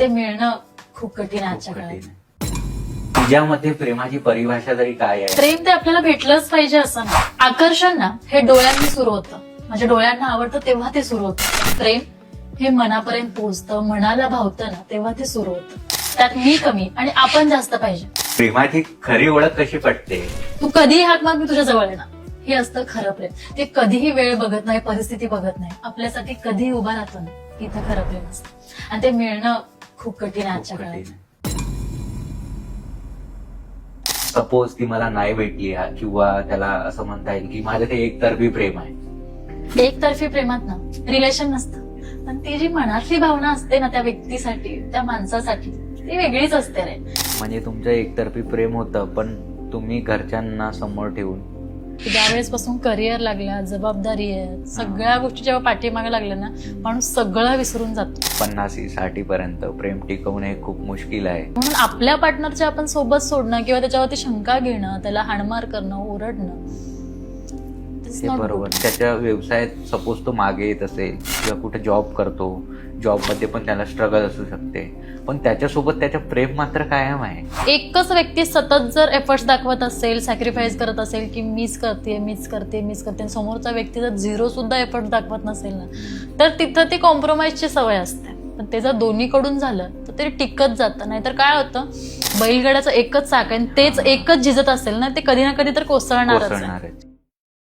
ते मिळणं खूप कठीण आहे आजच्या खूप काळात. कठीण आहे. तुझ्यामध्ये प्रेमाची परिभाषा तरी काय आहे? प्रेम ते आपल्याला भेटलंच पाहिजे असं ना. आकर्षण ना हे डोळ्यांनी सुरू होतं, म्हणजे डोळ्यांना आवडतं तेव्हा ते सुरू होतं. प्रेम हे मनापर्यंत पोहोचतं, मनाला भावतं ना तेव्हा ते सुरू होतं. त्यात मी कमी आणि आपण जास्त पाहिजे. प्रेमाची खरी ओळख कशी पटते? तू कधीही हाक माग, मी तुझ्या जवळ येणार. हे असतं खरं प्रेम. ते कधीही वेळ बघत नाही, परिस्थिती बघत नाही, आपल्यासाठी कधीही उभा राहतो ना, इथं खरं प्रेम असतं. आणि ते मिळणं खूप कठीण आहे आजच्या खूप काळात. कठीण आहे. सपोज ती मला नाही भेटली किंवा त्याला असं म्हणता येईल की माझं ते एकतर्फी प्रेम आहे. एकतर्फी प्रेमात ना रिलेशन नसतं, पण ती जी मनातली भावना असते ना त्या व्यक्तीसाठी, त्या माणसासाठी, ती वेगळीच असते रे. म्हणजे तुमचं एकतर्फी प्रेम होतं, पण तुम्ही घरच्यांना समोर ठेवून ज्यावेळेस पासून करिअर लागला, जबाबदारी आहे, सगळ्या गोष्टी जेव्हा पाठीमागे लागल्या ना, माणूस सगळं विसरून जातो. 50-60 पर्यंत प्रेम टिकवणे हे खूप मुश्किल आहे. म्हणून आपल्या पार्टनरच्या आपण सोबत सोडणं किंवा त्याच्यावरती शंका घेणं, त्याला हाणमार करणं, ओरडणं, ते बरोबर. त्याच्या व्यवसायात सपोज तो मागे येत असेल किंवा कुठे जॉब करतो, जॉबमध्ये पण त्याला स्ट्रगल असू शकते, पण त्याच्यासोबत त्याचं प्रेम मात्र कायम आहे. एकच व्यक्ती सतत जर एफर्ट्स दाखवत असेल, सॅक्रिफाईस करत असेल की मीच करते, समोरचा व्यक्ती जर 0 सुद्धा एफर्ट दाखवत नसेल ना, तर तिथं ती कॉम्प्रोमाइजची सवय असते. पण ते जर दोन्हीकडून झालं तर ते टिकत जातं. नाहीतर काय होतं, बैलगाड्याचं एकच चाक आहे, तेच एकच झिजत असेल ना, ते कधी ना कधी तर कोसळणारच आहे.